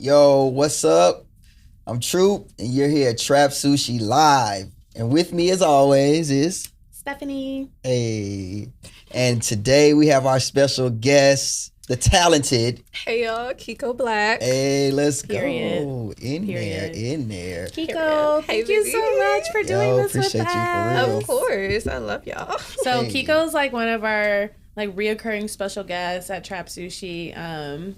Yo, what's up? I'm Troop, and you're here at Trap Sushi Live. And with me, as always, is Stephanie. Hey. And today we have our special guest, the talented. Hey y'all, Kiko Blac. Hey, let's Period. go. In there. Kiko, Hey, thank you baby. so much for doing this with appreciate you for us. real. Of course, I love y'all. So Hey. Kiko's like one of our like reoccurring special guests at Trap Sushi.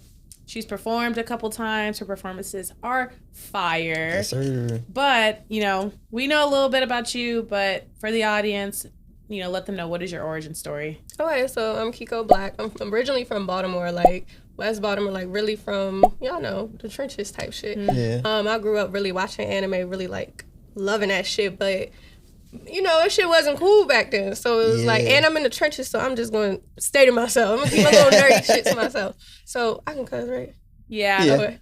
She's performed a couple times. Her performances are fire. Yes, sir. But, we know a little bit about you, but for the audience, let them know, what is your origin story? Okay, so I'm Kiko Blac. I'm originally from Baltimore, like West Baltimore, like really from, y'all know, the trenches type shit. Yeah. I grew up really watching anime, really like loving that shit, but that shit wasn't cool back then. So it was like, and I'm in the trenches, so I'm just going to stay to myself. I'm going to keep my little nerdy shit to myself. So I can cuss, right? Yeah.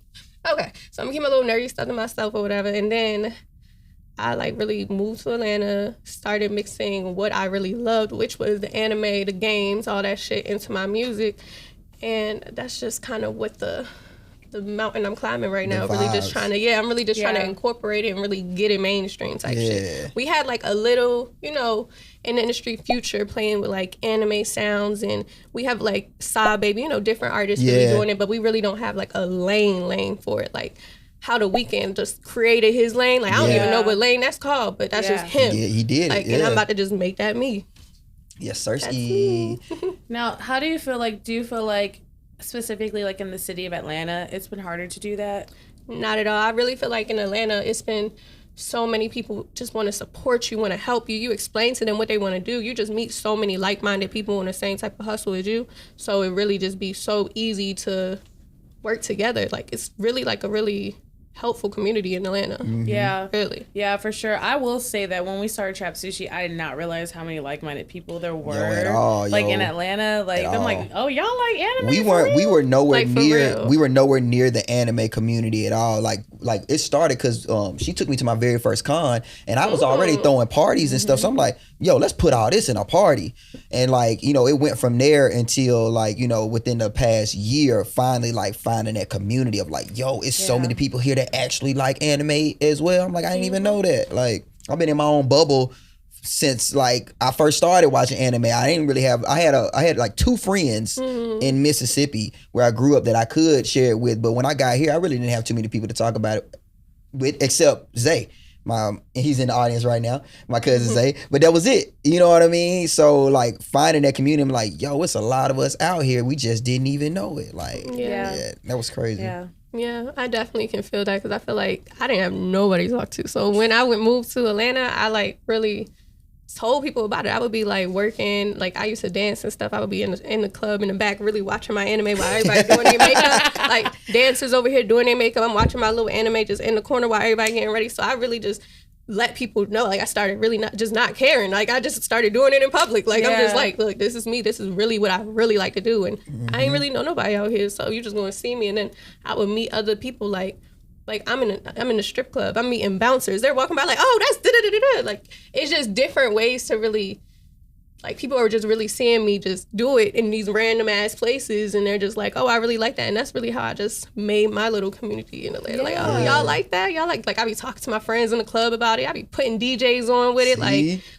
Okay. So I'm going to keep my little nerdy stuff to myself or whatever. And then I like really moved to Atlanta, started mixing what I really loved, which was the anime, the games, all that shit into my music. And that's just kind of what the mountain I'm climbing right now. Really just trying to, I'm really just trying to incorporate it and really get it mainstream type shit. We had like a little, in the industry Future playing with like anime sounds, and we have like Saw Baby, different artists really doing it, but we really don't have like a lane for it. Like how The Weeknd just created his lane. Like I don't even know what lane that's called, but that's just him. Yeah, he did like, it. And I'm about to just make that me. Yes, sir. Now, how do you feel like, specifically like in the city of Atlanta, it's been harder to do that? Not at all. I really feel like in Atlanta, it's been so many people just want to support you, want to help you. You explain to them what they want to do. You just meet so many like-minded people on the same type of hustle as you. So it really just be so easy to work together. Like it's really like a really helpful community in Atlanta. Mm-hmm. Yeah. Really. Yeah, for sure. I will say that when we started Trap Sushi, I did not realize how many like-minded people there were. At all, like in Atlanta. Like I'm like, oh, y'all like anime? We were nowhere like, near the anime community at all. Like it started because she took me to my very first con, and I was already throwing parties and stuff. So I'm like, yo, let's put all this in a party. And like, it went from there until like, within the past year, finally like finding that community of like, yo, it's so many people here that actually like anime as well. I'm like, I didn't even know that. Like I've been in my own bubble since like I first started watching anime. I didn't really have, I had like two friends in Mississippi where I grew up that I could share it with. But when I got here, I really didn't have too many people to talk about it with, except Zay. He's in the audience right now, my cousin Zay. But that was it. You know what I mean? So like finding that community, I'm like, yo, it's a lot of us out here. We just didn't even know it. Like, that was crazy. Yeah, I definitely can feel that because I feel like I didn't have nobody to talk to. So when I would move to Atlanta, I like really told people about it. I would be like working, like I used to dance and stuff. I would be in the club in the back really watching my anime while everybody doing their makeup. Like dancers over here doing their makeup. I'm watching my little anime just in the corner while everybody getting ready. So I really just let people know. Like I started really not caring. Like I just started doing it in public. Like I'm just like, look, this is me. This is really what I really like to do. And I ain't really know nobody out here. So you just gonna see me. And then I would meet other people like I'm in a strip club. I'm meeting bouncers. They're walking by like, oh, that's da-da-da-da-da. Like it's just different ways to really, like people are just really seeing me just do it in these random ass places, and they're just like, oh, I really like that. And that's really how I just made my little community in Atlanta. Like, oh, y'all like that? Y'all like I be talking to my friends in the club about it. I be putting DJs on with it.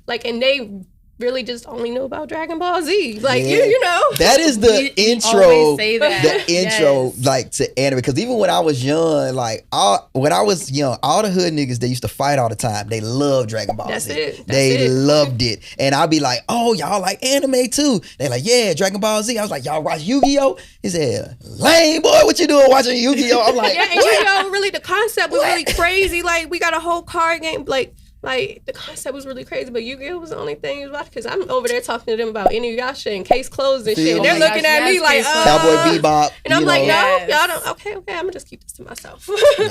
Like and they really just only know about Dragon Ball Z. Like, you know. That is the intro. Always say that. The intro, like, to anime. Because even when I was young, like, all the hood niggas, they used to fight all the time. They loved Dragon Ball Z. They loved it. And I'd be like, oh, y'all like anime too? They're like, yeah, Dragon Ball Z. I was like, y'all watch Yu-Gi-Oh? He said, lame boy, what you doing watching Yu-Gi-Oh? I'm like, yeah, and Yu-Gi-Oh, really, the concept was really crazy. Like, we got a whole card game, like, the concept was really crazy, but Yu-Gi-Oh! Was the only thing you was watching, because I'm over there talking to them about Inuyasha and Case Closed and shit, and they're looking at me like, Cowboy Bebop. And I'm like, no, y'all don't, okay, I'm going to keep this to myself.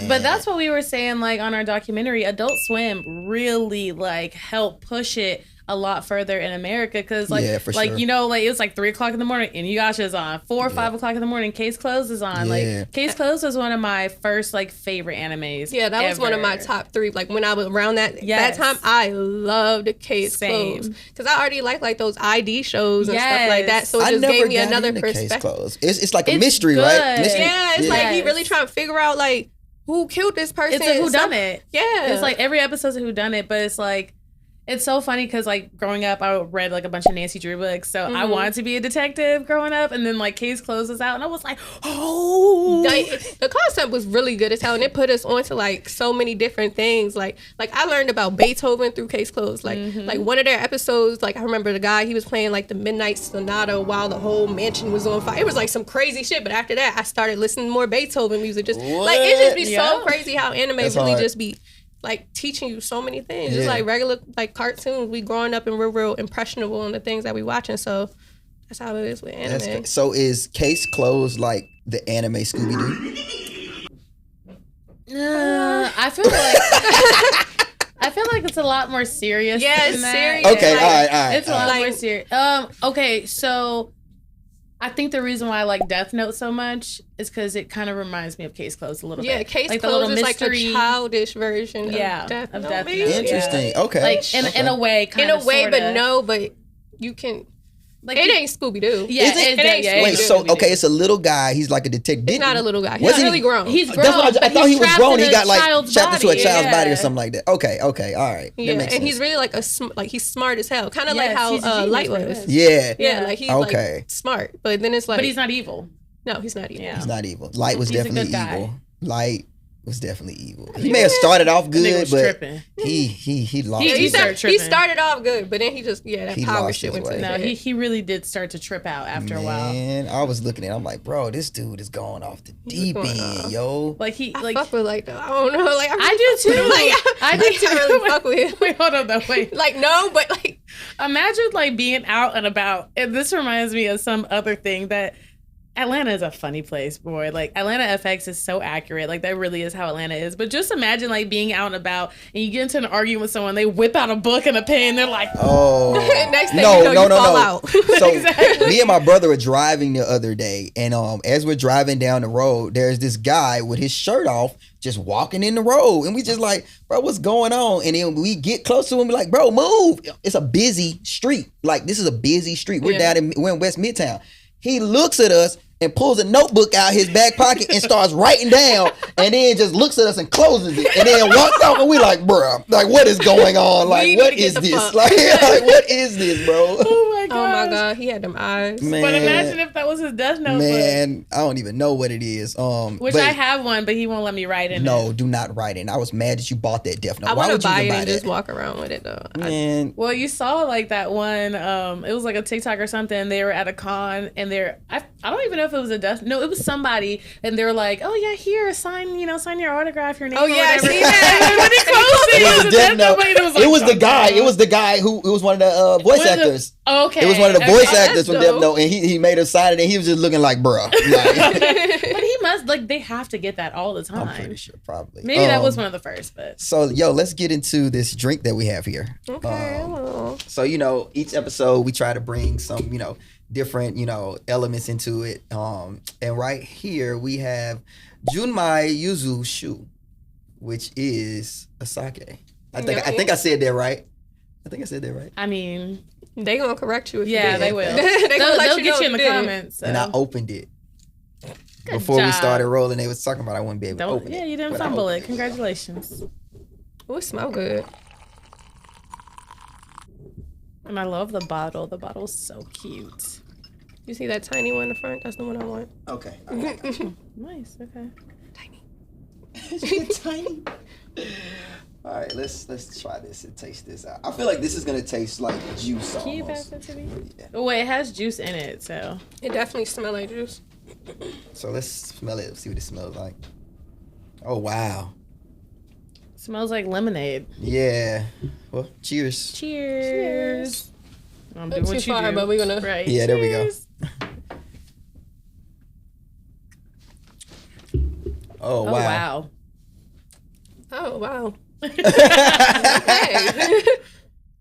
But that's what we were saying, like, on our documentary. Adult Swim really, like, helped push it a lot further in America because like Yeah, for like sure. you know like it was like 3:00 in the morning Inuyasha's on 4 or 5:00 in the morning Case Closed is on Yeah. like Case Closed was one of my first like favorite animes. Yeah, that was one of my ever. top 3. Like when I was around that Yes. time, I loved Case Same. Closed because I already like those ID shows and stuff Yes. like that. So it I just never gave me got another into Case perspective. Closed. It's like a It's mystery, good. right? Mystery. Yeah, it's like he Yes. really trying to figure out like who killed this person. It's a whodunit. Yeah, It's like every episode's a whodunit, but it's like it's so funny because like growing up, I read like a bunch of Nancy Drew books, so I wanted to be a detective growing up, and then like Case Closed was out, and I was like, oh, the concept was really good as hell, and it put us onto like so many different things. Like I learned about Beethoven through Case Closed. Like one of their episodes, like I remember the guy he was playing like the Midnight Sonata while the whole mansion was on fire. It was like some crazy shit. But after that, I started listening to more Beethoven music. Just like it just be Yeah. so crazy how anime That's really hard. just be like teaching you so many things. Just Yeah. like regular like cartoons. We growing up and we're real impressionable on the things that we watching. So that's how it is with anime. That's good. So is Case Closed like the anime Scooby Doo? I feel like I feel like it's a lot more serious. Yeah, than it's that. serious. Okay, Like, all right. It's a lot Like- more serious. Okay, so I think the reason why I like Death Note so much is because it kind of reminds me of Case Closed a little Yeah, bit. Case like the Closed little is like a mystery. childish version Yeah, of Death of Note. Death maybe? Note. Interesting. Okay. Like in a way, kind In of a way, sorta. but no, but you can. Like It ain't Scooby Doo. Yeah, Is it? it ain't yeah, Wait, it's so Scooby-Doo. okay, it's a little guy. He's like a detective. It's not a little guy. He's Wasn't really he- grown. He's That's grown. what I but thought he he's was trapped grown. in He a got like child's trapped into a body. child's body or Yeah. something like that. Okay, all right. That Yeah, makes and he's sense. really like like he's smart as hell. Kind of like Yes, how he's a genius, Light pretty was. much. Yeah. Yeah, like he's Okay. like smart, but then it's like, But he's not evil. No, he's not evil. Yeah. He's not evil. Light was He's a definitely good guy. evil. Light was definitely evil. He may have started off Nigga good, was but tripping. he lost. He Yeah, it. he, started started, he tripping. started off good, but then he just that He power lost shit his went to way. his No, head. he really did start to trip out after a while. Man, I was looking at him, I'm like, bro, this dude is going off the deep going end, off. yo. Like he I like fuck with like though. I don't know. Like I do too. Like I do too. really fuck with him. Wait, hold on though. Wait. Like no, but like Imagine like being out and about. And this reminds me of some other thing that Atlanta is a funny place, boy. Like Atlanta FX is so accurate. Like that really is how Atlanta is. But just imagine like being out and about and you get into an argument with someone, they whip out a book and a pen, they're like, Oh. Next thing you know, you fall out. So Exactly. me and my brother were driving the other day, and as we're driving down the road, there's this guy with his shirt off just walking in the road, and we just like, bro, what's going on? And then we get close to him, we're like, bro, move. It's a busy street. Like this is a busy street. We're we're in West Midtown. He looks at us and pulls a notebook out his back pocket and starts writing down, and then just looks at us and closes it, and then walks off, and we like, bruh, like what is going on? Like We what need to is get the this? fuck. Like what is this, bro? oh my god. oh my god, he had them eyes. Man, But imagine if that was his Death Note book. man, I don't even know what it is. Which but I have one, but he won't let me write in it. no, do not write it. I was mad that you bought that Death Note. I Why want would to you buy even it buy and just that? walk around with it though. Man, Well, you saw like that one. It was like a TikTok or something. They were at a con, and I don't even know if it was a Death. No, it was somebody, and they were like, "Oh yeah, here, sign your autograph, your name." Oh, or yeah, I whatever. see that. And when he closed it, it was a Death Note. but it was, It was the oh, guy. God. It was the guy who it was one of the voice Was it- actors. Okay, It was one of the okay. voice Oh, actors that's from Death dope. Note, and he made us sign it, and he was just looking like, bruh. Like, But he must they have to get that all the I'm time. pretty sure, probably. Maybe that was one of the first, but So, let's get into this drink that we have here. Okay. well, So, each episode we try to bring some, different, elements into it. And right here we have Junmai Yuzu Shu, which is a sake. I think I said that right. I mean, they gonna correct you if yeah, you they did. will. They gonna let They'll you get know you in if the you did. comments. So. And I opened it. Good Before we job. started rolling, they was talking about I wouldn't be able to open it. Yeah, you didn't but I fumble opened it. Congratulations. Oh, it smell good. And I love the bottle. The bottle's so cute. You see that tiny one in the front? That's the one I want. Okay. Nice. Okay. Tiny. All right, let's try this and taste this out. I feel like this is gonna taste like juice Can you almost. pass that to me? Yeah. Oh, wait, it has juice in it, so. It definitely smells like juice. So let's smell it. See what it smells like. Oh wow. Smells like lemonade. Yeah. Well, cheers. Cheers. I'm doing Not too what you far, do. but we're gonna. Right. Yeah, there we go. Cheers. Oh Oh, wow. wow. Oh wow. Oh,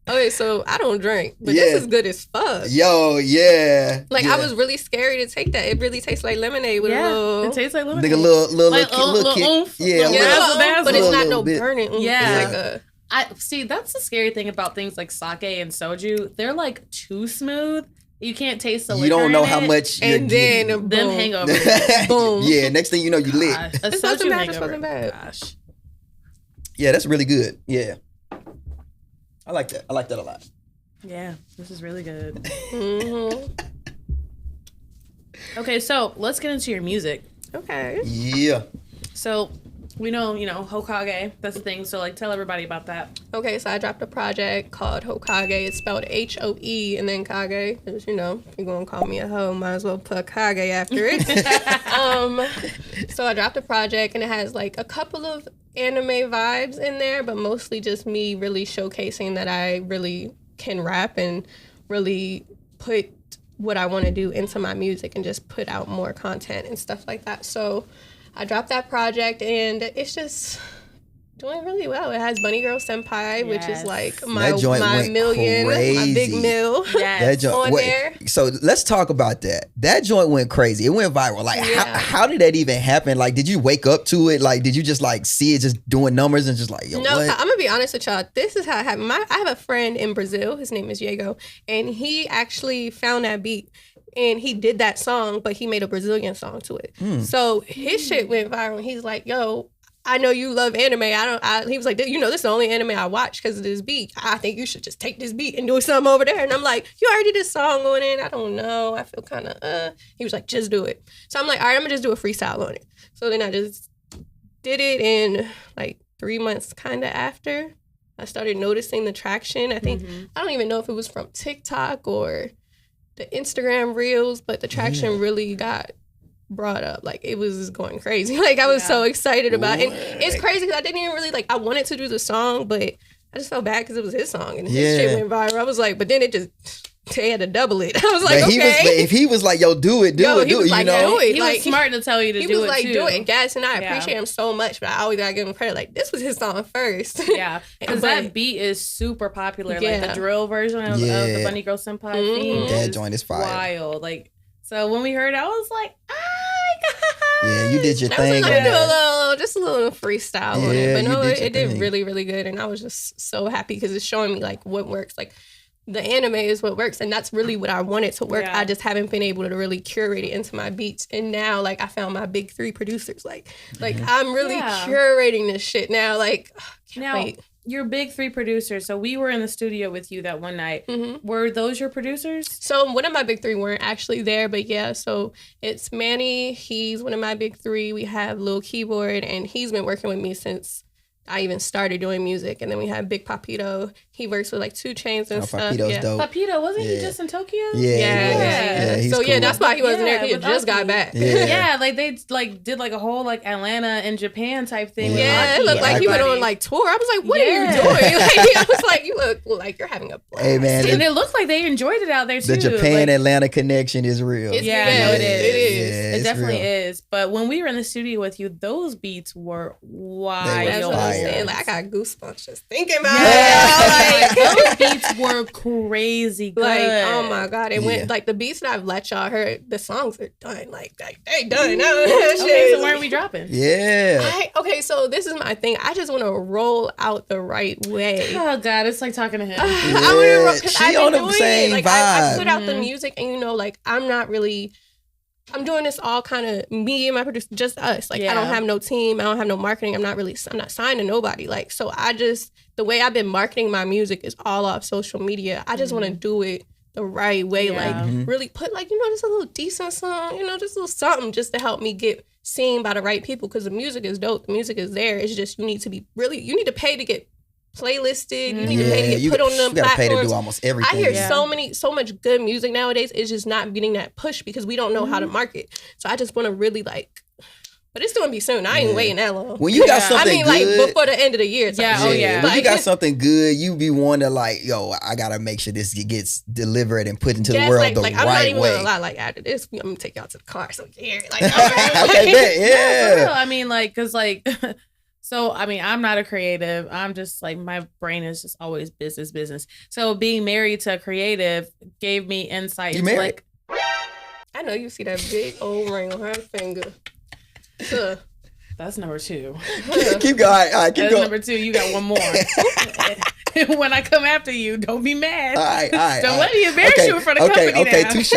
Okay. Okay, so I don't drink, but this is good as fuck. Yo, yeah. Like I was really scary to take that. It really tastes like lemonade with a little. It tastes like lemonade. Like a little kick. oomph. Yeah, But it's not no bit. burning. Yeah. It's like I see. That's the scary thing about things like sake and soju. They're like too smooth. You can't taste the liquor. You don't know in how it. much. and then Them boom. hangovers. Boom. Yeah, next thing you know, you lit. Gosh, a It's not soju too bad, it's hangover. fucking bad. Gosh. Yeah, that's really good. Yeah, I like that. I like that a lot. Yeah, this is really good. Mm-hmm. Okay, so let's get into your music. Okay. Yeah. So we know, Hokage. That's the thing. So like, tell everybody about that. Okay, so I dropped a project called Hokage. It's spelled Hoe and then Kage. Because, if you're going to call me a hoe, might as well put Kage after it. So I dropped a project, and it has, like, a couple of anime vibes in there, but mostly just me really showcasing that I really can rap and really put what I want to do into my music and just put out more content and stuff like that. So I dropped that project, and it's just doing really well. It has Bunny Girl Senpai, which is like my million, crazy. my big mill That joint on there. So let's talk about that. That joint went crazy. It went viral. Like, how did that even happen? Like, did you wake up to it? Like, did you just like see it just doing numbers and just like, yo, no, what? I'm gonna be honest with y'all. This is how it happened. I have a friend in Brazil. His name is Diego, and he actually found that beat. And he did that song, but he made a Brazilian song to it. So his shit went viral. And he's like, yo, I know you love anime. He was like, this is the only anime I watch because of this beat. I think you should just take this beat and do something over there. And I'm like, you already did this song going in. I don't know. I feel kind of, He was like, just do it. So I'm like, all right, I'm going to just do a freestyle on it. So then I just did it in like 3 months kind of after. I started noticing the traction. I think, I don't even know if it was from TikTok or the Instagram reels, but the traction really got brought up. Like, it was going crazy. Like, I was so excited about it. And it's crazy because I didn't even really, I wanted to do the song, but I just felt bad because it was his song and his shit went viral. I was like, but then they had to double it. I was like, If he was like, yo, do it, do it, He was smart to tell you to do it, He was like, too. do it. And Gas and I appreciate him so much, but I always gotta give him credit. Like, this was his song first. Yeah, because that beat is super popular. Like, the drill version of the Bunny Girl Senpai theme that joint is fire. Wild. Like, so when we heard it, I was like, oh my God. Yeah, you did your thing. I was like, do a little freestyle on it. But no, it did thing. really, really good. And I was just so happy because it's showing me like what works. Like, the anime is what works, and that's really what I wanted to work. I just haven't been able to really curate it into my beats, and now like I found my big 3 producers. Like I'm really curating this shit now. Like, can't wait. Your big 3 producers. So we were in the studio with you that one night. Were those your producers? So one of my big 3 weren't actually there, but yeah. So it's Manny. He's one of my big 3. We have Lil Keyboard, and he's been working with me since I even started doing music. And then we have Big Papito. He works with like 2 Chainz and stuff. Papito's dope. Papito, wasn't he just in Tokyo? Yeah. He's so cool. yeah, that's why he wasn't there. He had just got back. Yeah, like they did like a whole like Atlanta and Japan type thing. Yeah, it looked like he went on like tour. I was like, what are you doing? Like, I was like, you look like you're having a blast. Hey man, and it looked like they enjoyed it out there too. The Japan Atlanta connection is real. No, it is. Yeah, it definitely is. But when we were in the studio with you, those beats were wild. That's what I'm saying. Like, I got goosebumps just thinking about it. Like, those beats were crazy good. Like, oh my God. It went like the beats that I've let y'all heard, the songs are done. Like they done. Okay, so where are we dropping? Yeah. Okay, so this is my thing. I just want to roll out the right way. Oh God, it's like talking to him. I want to roll because She I've on been the doing same it. Like, vibe. I put out the music, and like I'm not really. I'm doing this all kind of me and my producer, just us. Like, I don't have no team. I don't have no marketing. I'm not signed to nobody. Like, so the way I've been marketing my music is all off social media. I just want to do it the right way. Like, really put like, just a little decent song, just a little something just to help me get seen by the right people. Cause the music is dope. The music is there. It's just, you need to pay to get playlisted. You need to pay to get put on them platforms. You gotta pay to do almost everything. I hear so much good music nowadays. It's just not getting that push because we don't know how to market. So I just want to really but it's gonna be soon. I ain't waiting that long. When you got something like good, before the end of the year. When you got something good, you be wanting to I gotta make sure this gets delivered and put into the world the right way. I'm not even gonna lie. Like, after this, I'm gonna take y'all to the car. So yeah, okay, bet, No, for real. I mean, like, cause like. So, I mean, I'm not a creative. I'm just like, my brain is just always business. So being married to a creative gave me insight into married? like, I know you see that big old ring on her finger. Huh. that's number 2. Keep going. All right, keep That's going. number 2. You got one more. When I come after you, don't be mad. All right. Don't let me embarrass you in front of company Okay, now. touche.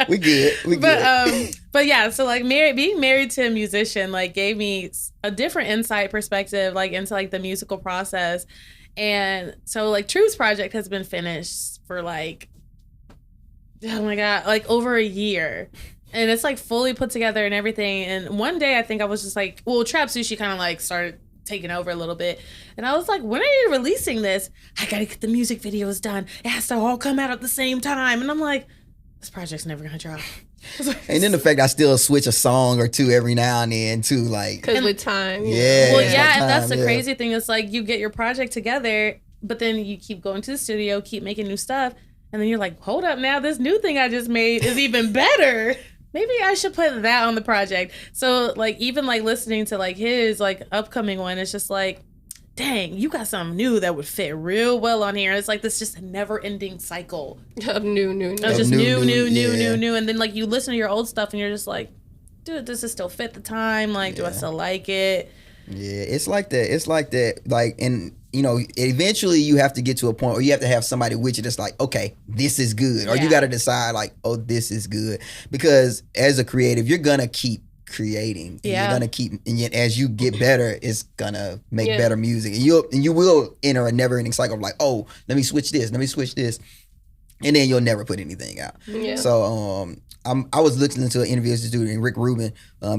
We good. But yeah, so like being married to a musician like gave me a different insight perspective like into like the musical process. And so like Truth's project has been finished for like, oh my God, like over a year. And it's like fully put together and everything. And one day I think I was just like, well, Trap Sushi kind of like started taking over a little bit. And I was like, when are you releasing this? I gotta get the music videos done. It has to all come out at the same time. And I'm like, this project's never gonna drop. And then the fact I still switch a song or two every now and then too, like, Because with time. Yeah. Well, it's yeah, like and that's time, the crazy thing. It's like you get your project together, but then you keep going to the studio, keep making new stuff, and then you're like, hold up now, this new thing I just made is even better. Maybe I should put that on the project. So like even like listening to like his like upcoming one, it's just like, dang, you got something new that would fit real well on here. It's like this just a never ending cycle Of new. of just new. yeah. And then like you listen to your old stuff and you're just like, dude, does this still fit the time? Like, do I still like it? Yeah, it's like that. Like, and you know, eventually you have to get to a point where you have to have somebody with you that's like, okay, this is good. Or you got to decide like, oh, this is good. Because as a creative, you're going to keep creating. And you're going to keep, and yet as you get better, it's going to make better music. And you will enter a never ending cycle of like, oh, let me switch this. And then you'll never put anything out. Yeah. So, I was listening to an interview with this dude named Rick Rubin.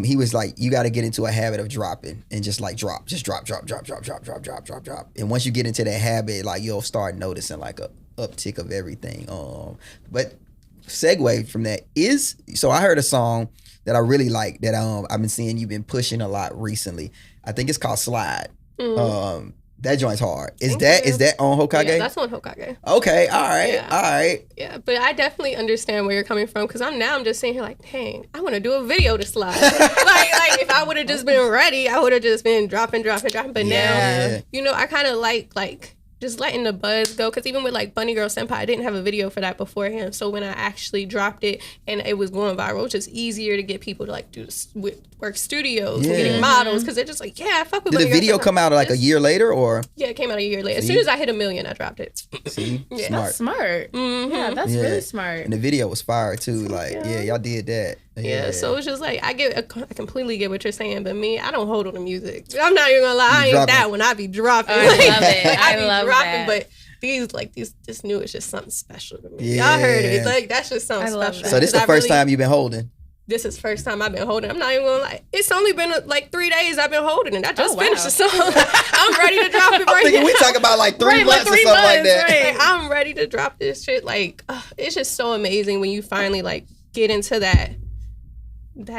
He was like, you got to get into a habit of dropping and just like drop. And once you get into that habit, like you'll start noticing like a uptick of everything. But segue from that is, so I heard a song that I really like that I've been seeing you've been pushing a lot recently. I think it's called Slide. That joint's hard. Is that on Hokage? Yeah, that's on Hokage. Okay, all right. Yeah, but I definitely understand where you're coming from because I'm just sitting here like, dang, I want to do a video to Slide. like if I would have just been ready, I would have just been dropping. But now, you know, I kind of like just letting the buzz go because even with like Bunny Girl Senpai, I didn't have a video for that beforehand. So when I actually dropped it and it was going viral, it was just easier to get people to like do this with work studios and getting models because they're just like, yeah, fuck with Did Bunny the video Girl Senpai. come out like a year later or? Yeah, it came out a year later. As soon as I hit 1 million, I dropped it. See, Yeah. smart. That's smart. Yeah, that's really smart. And the video was fire too. Like, y'all did that. Yeah, so it's just like I completely get what you're saying, but me, I don't hold on to music. I'm not even gonna lie, I ain't that one. I be dropping. I love it. I love that. But this new is just something special to me. Y'all heard it. Like that's just something special. So this is the first time you've been holding. This is the first time I've been holding. I'm not even gonna lie. It's only been like 3 days I've been holding it. I just finished the song. I'm ready to drop it right now. We talk about like 3 months or something like that. Right. I'm ready to drop this shit. Like it's just so amazing when you finally like get into that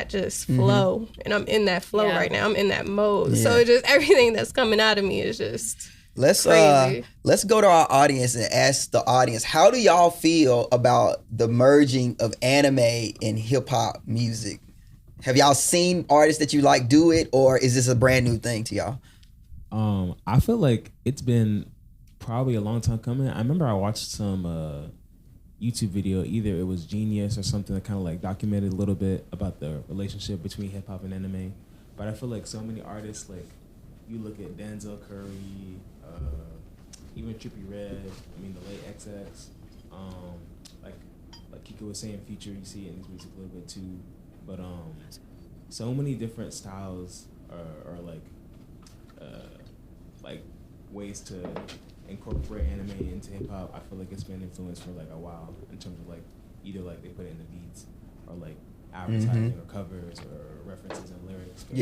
just flow. And I'm in that flow right now. I'm in that mode. So it's just everything that's coming out of me is just crazy. Let's go to our audience and ask the audience, how do y'all feel about the merging of anime and hip hop music? Have y'all seen artists that you like do it, or is this a brand new thing to y'all? I feel like it's been probably a long time coming. I remember I watched some YouTube video, either it was Genius or something that kind of like documented a little bit about the relationship between hip hop and anime. But I feel like so many artists, like you look at Denzel Curry, even Trippie Redd, I mean the late XX, like Kiko was saying, Future, you see it in his music a little bit too. But so many different styles are like ways to incorporate anime into hip hop. I feel like it's been influenced for like a while in terms of like either like they put it in the beats or like advertising or covers or references and lyrics. But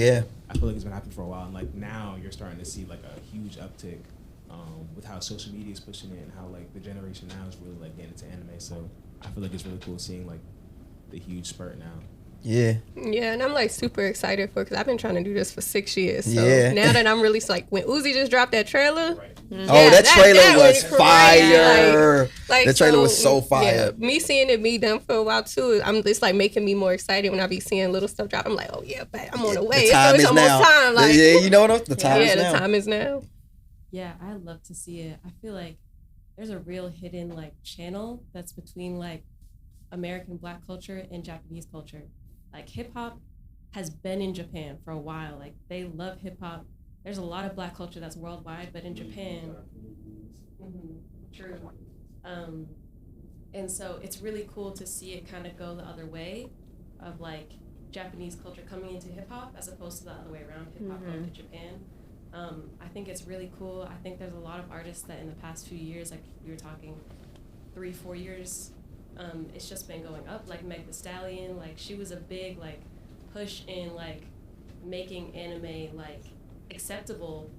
I feel like it's been happening for a while, and like now you're starting to see like a huge uptick with how social media is pushing it and how like the generation now is really like getting into anime. So I feel like it's really cool seeing like the huge spurt now. Yeah, and I'm like super excited for it because I've been trying to do this for 6 years. So now that I'm really like when Uzi just dropped that trailer, Oh, that trailer was crazy. fire. Like, the trailer was so fire. Yeah, me seeing it be done for a while too. It's like making me more excited when I be seeing little stuff drop. I'm like, oh yeah, but I'm on the way. The time it's is almost now. time. Like, yeah, you know what? The time is now. the time is now. Yeah, I love to see it. I feel like there's a real hidden like channel that's between like American Black culture and Japanese culture. Like hip hop has been in Japan for a while. Like they love hip hop. There's a lot of Black culture that's worldwide, but in Japan, true. And so it's really cool to see it kind of go the other way, of like Japanese culture coming into hip hop as opposed to the other way around, hip hop going to Japan. I think it's really cool. I think there's a lot of artists that in the past few years, like we were talking 3-4 years, it's just been going up. Like Meg Thee Stallion, like she was a big like push in like making anime like acceptable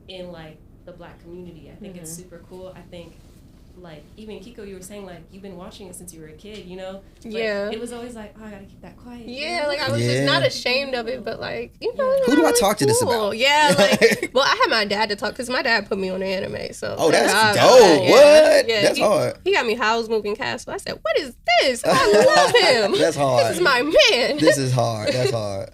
in like the Black community. I think it's super cool. I think like even Kiko, you were saying like you've been watching it since you were a kid, you know? Like, it was always like, oh, I gotta keep that quiet. Yeah, you know? like I was just not ashamed of it, but like, you know, who do I really talk to this cool. about? Yeah, like, well, I had my dad to talk because my dad put me on the anime. So that's I- dope. What? Yeah, That's hard. He got me Howl's Moving Castle. I said, what is this? Oh, I love him. That's hard. This is my man. This is hard. That's hard.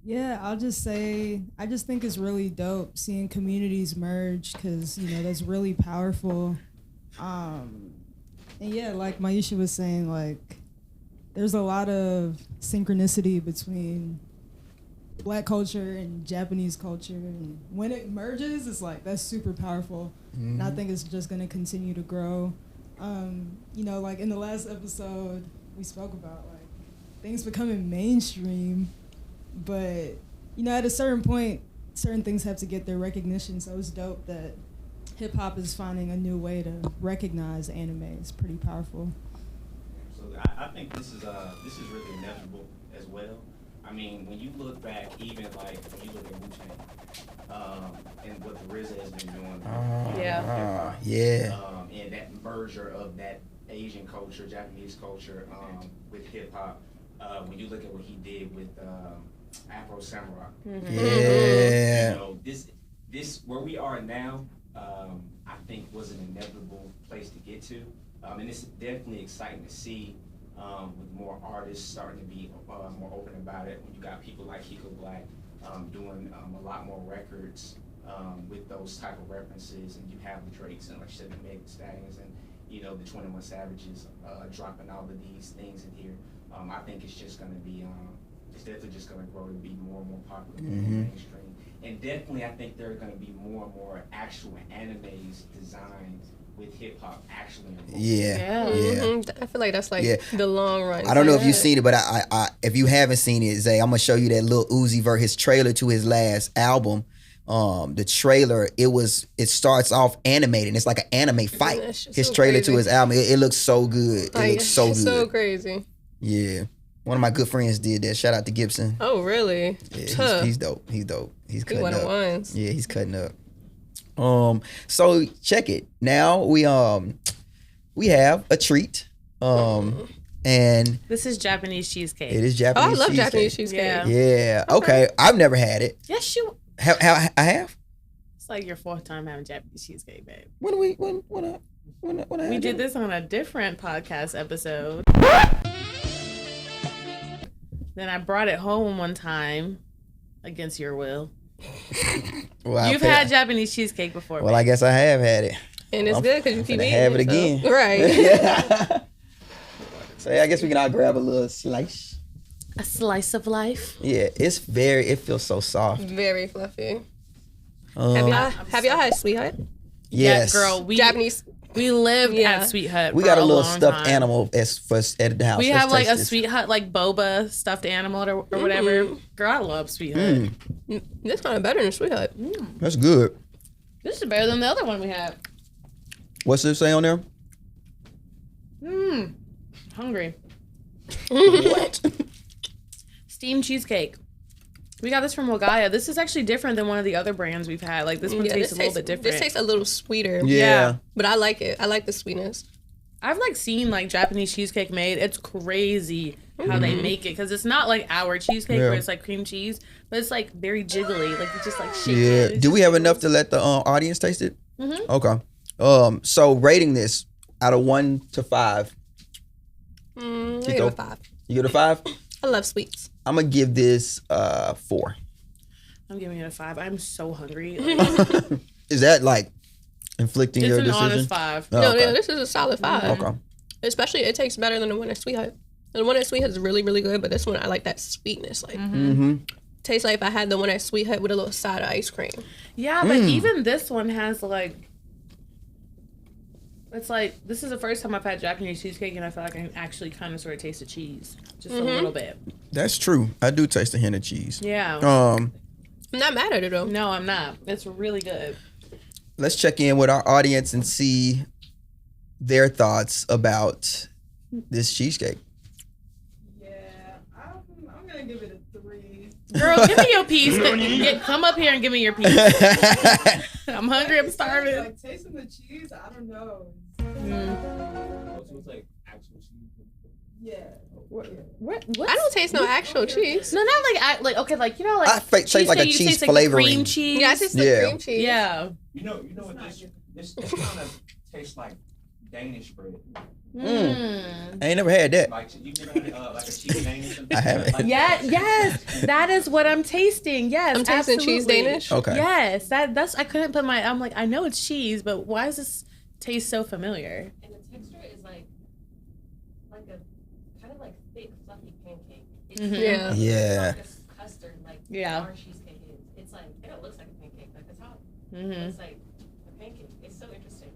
Yeah, I'll just say I just think it's really dope seeing communities merge because, you know, that's really powerful. And yeah, like Maisha was saying, like there's a lot of synchronicity between Black culture and Japanese culture. And when it merges, it's like that's super powerful. And I think it's just going to continue to grow. You know, like in the last episode, we spoke about like things becoming mainstream. But, you know, at a certain point, certain things have to get their recognition. So it's dope that hip hop is finding a new way to recognize anime. It's pretty powerful. So I think this is really inevitable as well. I mean, when you look back, even like when you look at Wu-Tang, and what the RZA has been doing, and that merger of that Asian culture, Japanese culture, with hip hop. When you look at what he did with Afro Samurai, Yeah. you know, this where we are now, I think was an inevitable place to get to, and it's definitely exciting to see with more artists starting to be more open about it. When you got people like Kiko Blac doing a lot more records with those type of references, and you have the Drakes and like you said, the Meg Thee Stallions, and you know the 21 Savages dropping all of these things in here. I think it's just going to be, it's definitely just going to grow to be more and more popular, more mainstream. And definitely I think there are going to be more and more actual animes designed with hip hop actually involved. I feel like that's like the long run. I don't know if you've seen it, but I if you haven't seen it, Zay, I'm going to show you that Lil Uzi Vert, his trailer to his last album. The trailer, it starts off animated. It's like an anime fight. His so trailer crazy. to his album, it looks so good. It looks so good. So crazy. Yeah. One of my good friends did that. Shout out to Gibson. Oh, really? Yeah, he's dope. He's dope. He's cutting one of up. ones. Yeah, he's cutting up. So check it. Now we have a treat. And This is Japanese cheesecake. it is Oh, Japanese I love cheesecake. Japanese cheesecake. Yeah. Yeah. Okay. I've never had it. Yes, you. I have. It's like your 4th time having Japanese cheesecake, babe. When I We had did it? this on a different podcast episode. Then I brought it home one time against your will. Well, You've had Japanese cheesecake before. Well, I guess I have had it. And it's good because you keep finna eating have it so- again. Right. So yeah, I guess we can all grab a little slice. A slice of life. Yeah, it feels so soft. Very fluffy. Um, Have y'all had Sweet Hut? yes, Yeah, girl. Japanese. We lived Yeah. at Sweet Hut. We for got a little long stuffed time. animal at the house. We Let's have like taste a this. Sweet Hut, like boba stuffed animal or whatever. Girl, I love Sweet Hut. This kind of better than Sweet Hut. That's good. This is better than the other one we had. What's it say on there? Hungry. What? Steamed cheesecake. We got this from Wagaya. This is actually different than one of the other brands we've had. Like this one tastes a little bit different. This tastes a little sweeter. Yeah. But I like it. I like the sweetness. I've like seen like Japanese cheesecake made. It's crazy. how they make it, because it's not like our cheesecake Yeah. where it's like cream cheese, but it's like very jiggly, like you just like shake Yeah. it. Do we have enough to let the audience taste it? Okay. So rating this out of 1 to 5. I give it Kiko? a 5. You give it a 5? I love sweets. I'm gonna give this 4. I'm giving it a 5. I'm so hungry. Like, Is that like inflicting it's your an decision? honest 5. Oh, No, okay. yeah, this is a solid 5. Okay. Especially, it tastes better than the one at Sweet Hut. The one at Sweet Hut is really, really good, but this one, I like that sweetness. Like, tastes like if I had the one at Sweet Hut with a little side of ice cream. Yeah, but even this one has like, it's like, this is the first time I've had Japanese cheesecake, and I feel like I can actually kind of sort of taste the cheese. Just a little bit. That's true. I do taste the hint of cheese. Yeah. I'm not mad at it, though. No, I'm not. It's really good. Let's check in with our audience and see their thoughts about this cheesecake. Yeah, I'm gonna give it a 3. Girl, give me your piece. Come up here and give me your piece. I'm hungry. I'm starving. Like tasting the cheese, I don't know. So it's like actual cheese. Yeah. What? I don't taste no actual cheese. No, not like okay, like you know, like I taste like a cheesecake, you cheese taste, like, the flavoring. cream cheese. Yeah, I taste the Yeah. cream cheese. Yeah. You know what this kind of tastes like Danish bread. I ain't never had that. Like you never had like a cheese Danish? I haven't. Like, Yes, that is what I'm tasting. Yes, I'm tasting absolutely. cheese Danish. Okay. Yes, that's I couldn't put my. I'm like, I know it's cheese, but why does this taste so familiar? And the texture is like a kind of like thick, fluffy pancake. It's Yeah. Yeah. Like a custard, like Yeah. our cheesecake is. It's like, and it looks like a pancake, like the top. Mm-hmm. It's like a pancake. It's so interesting.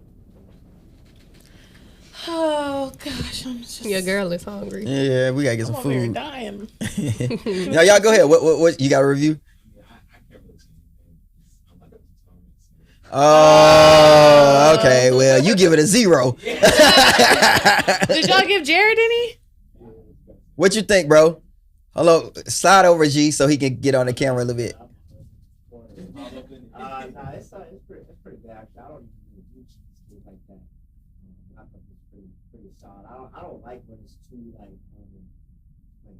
Oh gosh, I'm just Your girl is hungry. Yeah, we gotta get I'm some over here food. dying. Now y'all go ahead. What you got a review? I can't really say anything. I'm like a Oh, okay. Well, you give it a 0. Did y'all give Jared any? What you think, bro? Hello, slide over G so he can get on the camera a little bit. Nah, it's pretty good actually. I don't even do cheesecake like that. I think it's pretty solid. I don't like when it's too like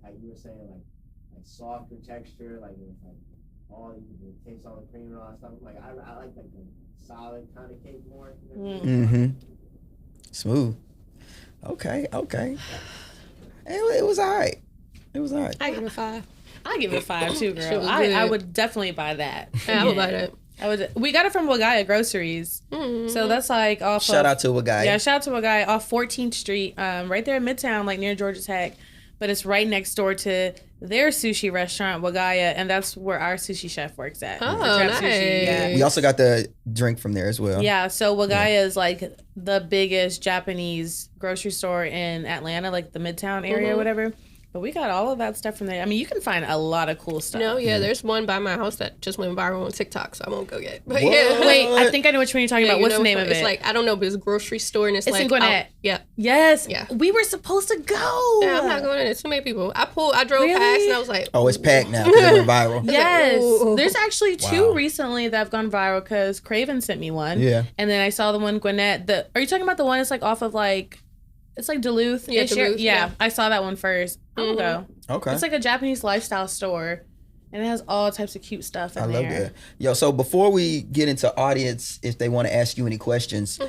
how you were saying like softer texture, like it's like all you taste all the cream and all that stuff. Like I like the solid kind of cake more. Smooth. Okay. It was all right. It was all right. I give it a 5. I give it a 5 too, Shit girl. was I good. would definitely buy that. Yeah, I would buy that. I would. We got it from Wagaya Groceries, so that's like off. Shout of, out to a guy. Yeah, shout out to a guy off 14th Street, right there in Midtown, like near Georgia Tech. But it's right next door to their sushi restaurant, Wagaya, and that's where our sushi chef works at. Oh, for Trap nice. Sushi, yeah. We also got the drink from there as well. Yeah, so Wagaya is like the biggest Japanese grocery store in Atlanta, like the Midtown area or whatever. But we got all of that stuff from there. I mean, you can find a lot of cool stuff. No, yeah, there's one by my house that just went viral on TikTok, so I won't go yet. But What? yeah, Wait, I think I know which one you're talking Yeah, about. you What's know the name which of one. it? It's like, I don't know, but it's a grocery store and it's It's like in Gwinnett. Yeah. Yes. Yeah. We were supposed to go. Yeah, I'm not going in. There's too many people. I drove Really? past and I was like, Oh, it's packed now because it went viral. Yes. Ooh. There's actually 2 Wow. recently that have gone viral because Craven sent me one. Yeah. And then I saw the one Gwinnett. Are you talking about the one that's like off of like, it's like Duluth? Yeah, Duluth, yeah. I saw that one first. I'm gonna go. Okay. It's like a Japanese lifestyle store. And it has all types of cute stuff in I there. love that. Yo, so before we get into audience, if they want to ask you any questions,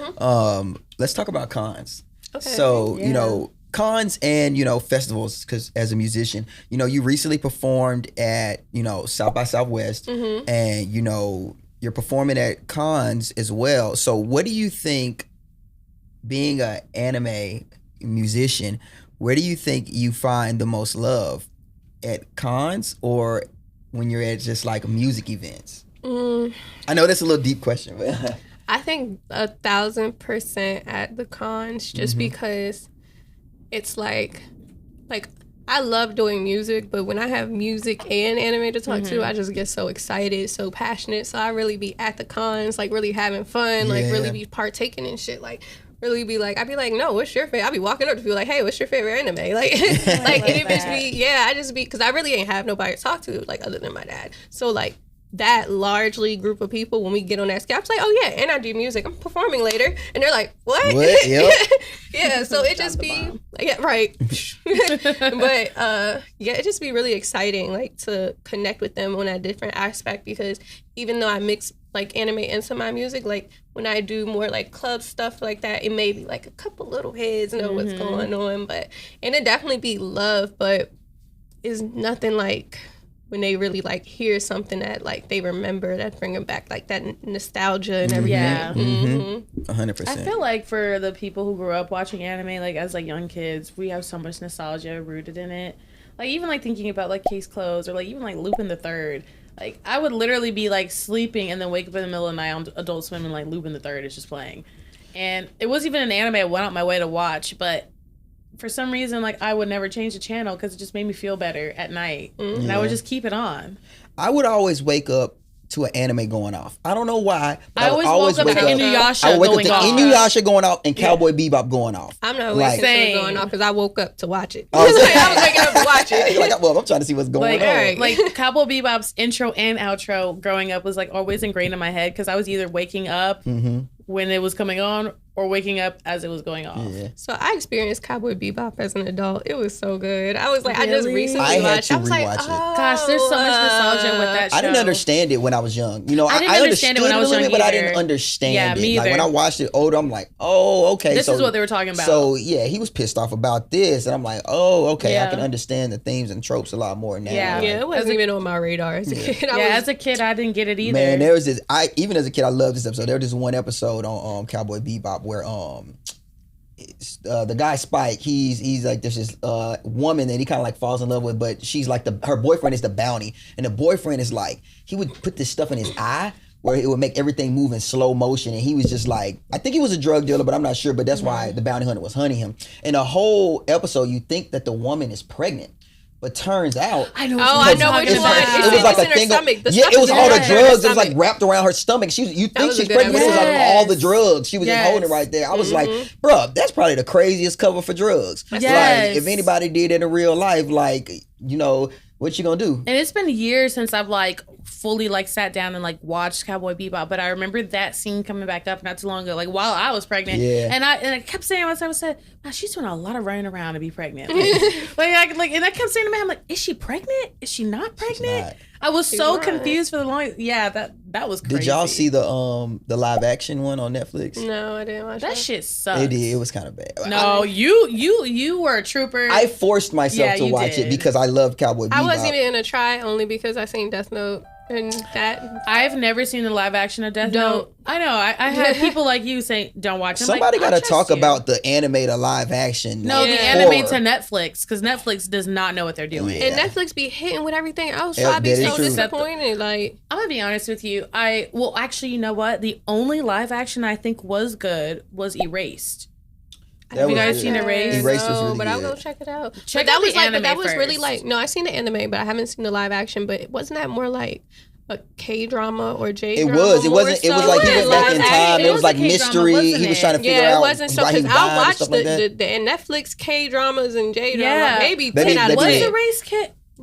let's talk about cons. okay. So, Yeah. you know, cons and, you know, festivals, because as a musician, you know, you recently performed at, you know, South by Southwest and, you know, you're performing at cons as well. So what do you think, being an anime musician, where do you think you find the most love? At cons or when you're at just like music events? I know that's a little deep question, but I think 1,000% at the cons just because it's like I love doing music, but when I have music and anime to talk to, I just get so excited, so passionate. So I really be at the cons, like really having fun, like really be partaking in shit, like really be like, I'd be like, no, what's your favorite? I'd be walking up to people like, hey, what's your favorite anime? Like, like it just be, yeah, I just be, because I really ain't have nobody to talk to, like, other than my dad. So, like, that largely group of people, when we get on that scale, I'm like, oh yeah, and I do music. I'm performing later, and they're like, what? Yep. Yeah. So it just be yeah, right. But yeah, it just be really exciting, like to connect with them on a different aspect, because even though I mix like anime into my music, like when I do more like club stuff like that, it may be like a couple little heads know what's going on, and it definitely be love, but it's nothing like when they really like hear something that like they remember, that bring them back, like that nostalgia and everything. Yeah. 100%. I feel like for the people who grew up watching anime, like as like young kids, we have so much nostalgia rooted in it. Like even like thinking about like Case Closed or like even like Lupin the Third. Like I would literally be like sleeping and then wake up in the middle of the night on Adult Swim and like Lupin the Third is just playing. And it wasn't even an anime I went out my way to watch, but for some reason, like I would never change the channel because it just made me feel better at night, and I would just keep it on. I would always wake up to an anime going off. I don't know why. I always woke up to Inuyasha I would wake going up to off. Inuyasha going off and Cowboy Bebop going off. I'm not Like- waking up going off because I woke up to watch it. Oh, Like, I was waking up to watch it. You're like, well, I'm trying to see what's going Like, on. like Cowboy Bebop's intro and outro growing up was like always ingrained in my head because I was either waking up when it was coming on or waking up as it was going off. Yeah. So I experienced Cowboy Bebop as an adult. It was so good. I was like, I just Really? recently I had watched. to I was like, rewatch it. oh, Gosh, there's so much nostalgia with that show. I didn't understand it when I was young. You know, I didn't I understand understood it when I was a little young bit, but I either. didn't understand Yeah, it. me Like when either. I watched it older, I'm like, oh, okay. This so, is what they were talking about. So yeah, he was pissed off about this, and I'm like, oh, okay, I Yeah. can understand the themes and tropes a lot more now. Yeah. Like, yeah, it wasn't even on my radar as a kid. as a kid, I didn't get it either. man, there was this. Even as a kid, I loved this episode. There was this one episode on Cowboy Bebop where the guy Spike, he's like there's this woman that he kind of like falls in love with, but she's like her boyfriend is the bounty, and the boyfriend is like he would put this stuff in his eye where it would make everything move in slow motion, and he was just like, I think he was a drug dealer, but I'm not sure, but that's why the bounty hunter was hunting him. And the whole episode, you think that the woman is pregnant, but turns out I know. Oh, I know which talking one. about. It's it was like in a her thing. stomach. The Yeah, stuff it was is all the in her drugs. It was stomach. like wrapped around her stomach. You think was a she's good pregnant? It was like all the episode. drugs. She was just Yes. holding it right there. I was like, bruh, that's probably the craziest cover for drugs. Yes. Like, if anybody did it in real life, like, you know, what you gonna do? And it's been years since I've like fully like sat down and like watched Cowboy Bebop, but I remember that scene coming back up not too long ago, like while I was pregnant. Yeah. And I kept saying to myself, I said, "Man, she's doing a lot of running around to be pregnant." Like, and I kept saying to me, I'm like, "Is she pregnant? Is she not pregnant?" not. I was so not. confused for the longest. Yeah, that was crazy. Did y'all see the live action one on Netflix? No, I didn't watch that that. shit? Sucks. It did. It was kind of bad. No, you were a trooper. I forced myself Yeah, to you watch it did. because I love Cowboy Bebop. I wasn't even gonna try only because I seen Death Note and that. I've never seen the live action of Death Don't. Note. I know. I had people like you say, "Don't watch it." I'm Somebody like, got I to talk trust you. about the anime to live action. No, Yeah. the anime horror. to Netflix, because Netflix does not know what they're doing. Yeah. And Netflix be hitting with everything else, so Yeah, I be that is so true. disappointed. Like, I'm gonna be honest with you. Actually, you know what? The only live action I think was good was Erased. That Have you was guys good. seen Erased? Erased was no, really but I'll good. go check it out. Check but that out was the like, but anime that was really first. like, no, I seen the anime, but I haven't seen the live action. But wasn't that more like a K drama or J It drama? was. It wasn't. It was like he went back in time. It was like K-drama, mystery. wasn't He was it? trying to figure Yeah, out it wasn't so why he because died I and watched stuff like that. the Netflix K dramas and J drama. Yeah. Maybe They 10 out of be- Was Yeah. 10. Erased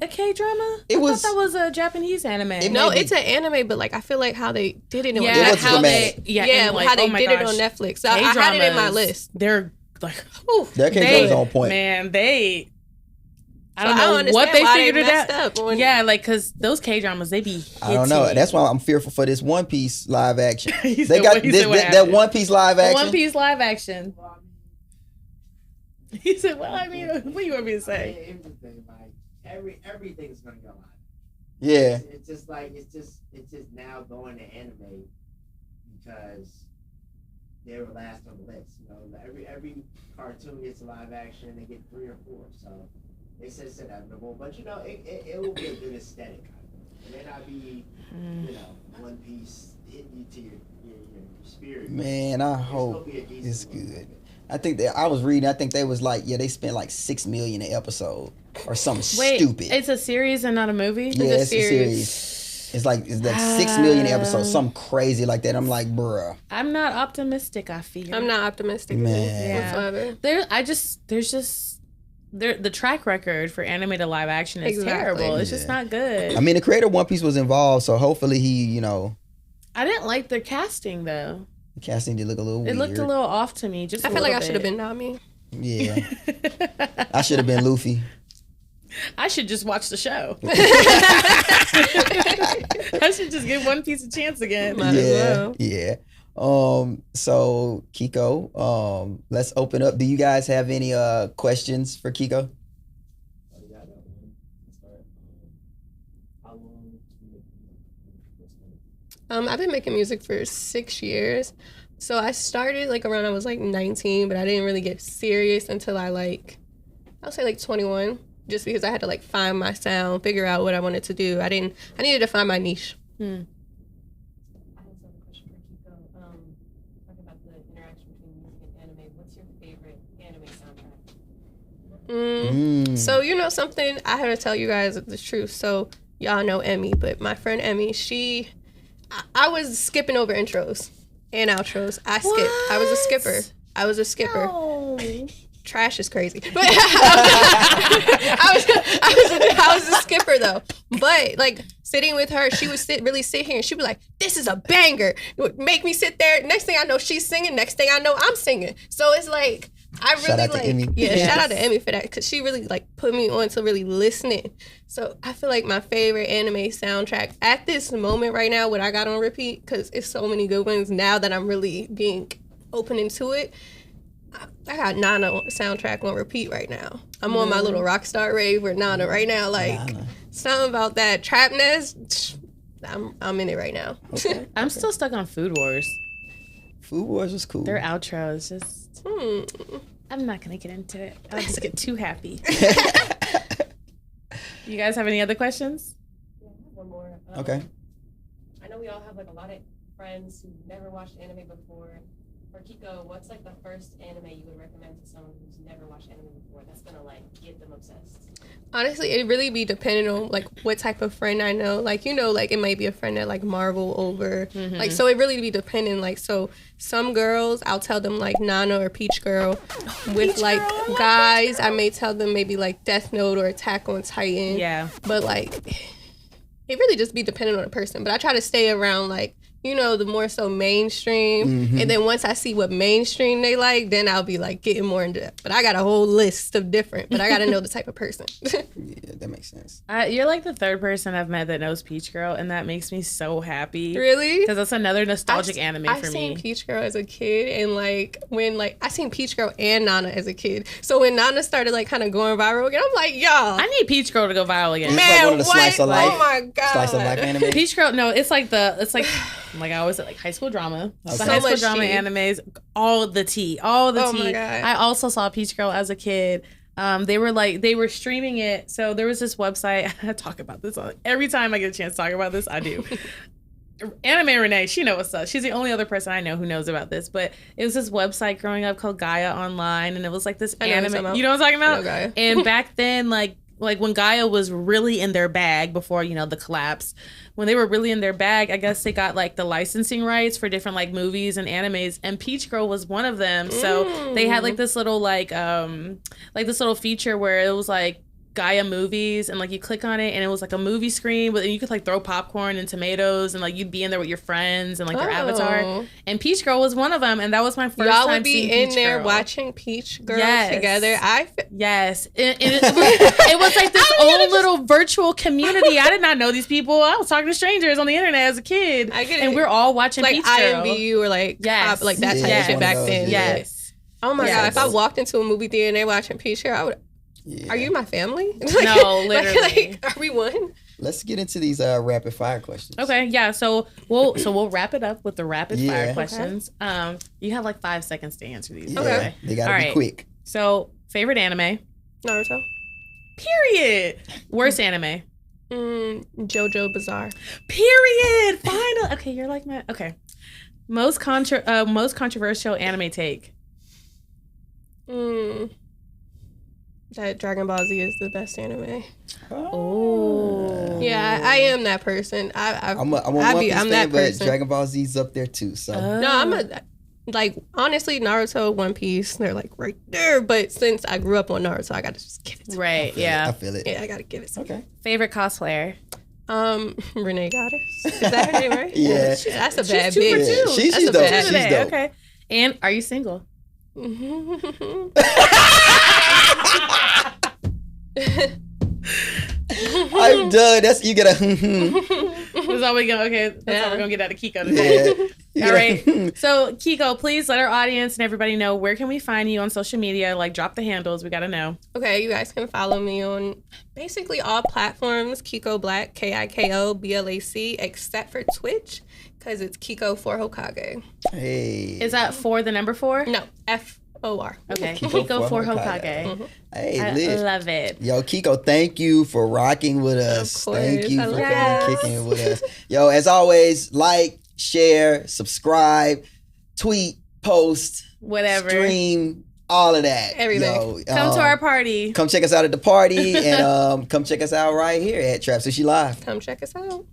a K drama? It I was- thought that was a Japanese anime. It No, may be- it's an anime, but like I feel like how they did it. yeah, It was how dramatic. they, yeah, yeah, and, like, how they oh my did it gosh. on Netflix. So I had it in my K-dramas, list. They're like, whew, Their K they- drama's on point. Man, they. I So don't I know don't what understand they why they figured it messed out. up when- Yeah, like because those K dramas, they be. I don't know. hitting. That's why I'm fearful for this One Piece live action. He They said, got what- he this, said, what that happened? One Piece live The action. One Piece live action. Well, I mean, He said, "Well, I mean, what do you want me to say?" here's the thing, like everything's gonna go live. Yeah. It's just like it's just now going to anime because they were last on the list. You know, every cartoon gets a live action, they get 3 or 4. So it's just inevitable. But you know, it will be a good aesthetic. It may not be, you know, One Piece hitting you to your spirit. Man, I It's hope gonna be a decent it's one. good. I think that I was reading. I think they was like, yeah, they spent like $6 million an episode or something Wait, stupid. it's a series and not a movie. Yeah, it's a series. It's like 6 million episodes, something crazy like that. I'm like, bruh. I'm not optimistic. I fear. I'm not optimistic Man. Yeah. whatsoever. There's just the track record for anime to live action is Exactly. terrible. It's just Yeah. not good. I mean, the creator of One Piece was involved, so hopefully he, you know, I didn't like the casting though. the casting did look a little It weird. looked a little off to me. Just I a feel like I little should have bit. been Nami. Yeah, I should have been Luffy. I should just watch the show. I should just give One Piece a chance again. Might as Yeah, well. yeah. So Kiko, let's open up. Do you guys have any questions for Kiko? Oh, yeah, I got one. Let's start. How long did you make music? I've been making music for 6 years. So I started like around I was like 19, but I didn't really get serious until I'll say like 21, just because I had to like find my sound, figure out what I wanted to do. I needed to find my niche. I have another question for Kiko. Talking about the interaction between music and anime, what's your favorite anime soundtrack? So you know something, I had to tell you guys the truth. So y'all know Emmy, but my friend Emmy, I was skipping over intros and outros. I was a skipper. No. Trash is crazy. But I was a skipper though. But like sitting with her, she would really sit here and she'd be like, "This is a banger." It would make me sit there. Next thing I know, she's singing. Next thing I know, I'm singing. So it's like I really Shout out to like Emmy. shout out to Emmy for that, because she really like put me on to really listening. So I feel like my favorite anime soundtrack at this moment right now, what I got on repeat, because it's so many good ones now that I'm really being open into it. I got Nana soundtrack on repeat right now. I'm on my little rock star rave with Nana right now. Like Nana. something about that trap nest. I'm in it right now. Okay. I'm still stuck on Food Wars. Food Wars was cool. Their outro is just. I'm not gonna get into it. I'll just get too happy. You guys have any other questions? Yeah, I have one more. Okay. I know we all have like a lot of friends who've never watched anime before. For Kiko, what's like the first anime you would recommend to someone who's never watched anime before that's gonna like get them obsessed? Honestly, it really be depending on like what type of friend I know. Like, you know, like it might be a friend that like Marvel over. Like, so it really be depending. Like, so some girls, I'll tell them like Nana or Peach Girl. With like guys, I may tell them maybe like Death Note or Attack on Titan. Yeah. But like, it really just be dependent on the person. But I try to stay around like, you know, the more so mainstream. And then once I see what mainstream they like, then I'll be like getting more into depth. But I got a whole list of different, but I got to know the type of person. Yeah, that makes sense. You're like the third person I've met that knows Peach Girl, and that makes me so happy. Really? Because that's another nostalgic anime for I seen me. Peach Girl as a kid, and like when like I seen Peach Girl and Nana as a kid. So when Nana started like kind of going viral again, I'm like, y'all, I need Peach Girl to go viral again. It's man, like one of the what? slice of life. Oh my god, Slice of life anime. Peach Girl, no, it's like I always said, like high school drama. The Okay. high So school much drama tea. animes, all the tea. Oh my tea. God. I also saw Peach Girl as a kid. They were streaming it. So there was this website. I talk about this every time I get a chance to talk about this. I do. Anime Renee, she knows what's up. She's the only other person I know who knows about this. But it was this website growing up called Gaia Online, and it was like this I know what you're anime. talking about. You know what I'm talking I about? know Gaia. And back then, like when Gaia was really in their bag before, you know, the collapse, when they were really in their bag, I guess they got like the licensing rights for different like movies and animes, and Peach Girl was one of them. So they had like this little this little feature where it was like Gaia movies, and like you click on it and it was like a movie screen, but then you could like throw popcorn and tomatoes, and like you'd be in there with your friends and like your avatar. And Peach Girl was one of them, and that was my first y'all time would be seeing in Peach there Girl. watching Peach Girl Yes. together. Yes, it was like this old little virtual community. I did not know these people. I was talking to strangers on the internet as a kid. I get it. And we're all watching like Peach Girl. IMVU or like Yes. like that type Yeah, of shit one back of those, then. yeah. Yes. Oh my god! Yes. If I walked into a movie theater and they're watching Peach Girl, I would. Yeah. Are you my family? No, literally. Like, are we one? Let's get into these rapid fire questions. Okay, yeah. So we'll wrap it up with the rapid Yeah. fire questions. You have like 5 seconds to answer these. Yeah, Okay. they gotta All be right. quick. So favorite anime. Naruto. Period. Worst anime. JoJo Bizarre. Period. Final. Okay, you're like my. Okay. Most controversial anime take. That Dragon Ball Z is the best anime. Oh. Yeah, I am that person. I'm a One Piece I'm fan, that but person. Dragon Ball Z's up there too. So No, like honestly, Naruto, One Piece, they're like right there. But since I grew up on Naruto, I gotta just give it to Right. I Yeah. feel it. Yeah, I gotta give it to Okay. Favorite cosplayer? Renee Goddess. Is that her name, right? Yeah. That's a bad She's 2 for bitch. 2. Yeah, she's That's a dope. bad She's Today. dope. Okay. And are you single? I'm done. That's you get a. That's all we go. Okay, that's all we're gonna get out of Kiko today. Yeah. All right. So Kiko, please let our audience and everybody know where can we find you on social media. Like, drop the handles. We gotta know. Okay, you guys can follow me on basically all platforms. Kiko Blac, Kiko Blac, except for Twitch, because it's Kiko for Hokage. Hey. Is that for the number 4? No, FOR. Okay. Kiko Kiko for for Hokage. Hokage. Hey, I Liz. love it. Yo, Kiko, thank you for rocking with us. Of course, Thank you I for love coming it. kicking it with us. Yo, as always, like, share, subscribe, tweet, post, Whatever. stream, all of that. Everything. Yo, Come to our party. Come check us out at the party and come check us out right here at Trap Sushi Live. Come check us out.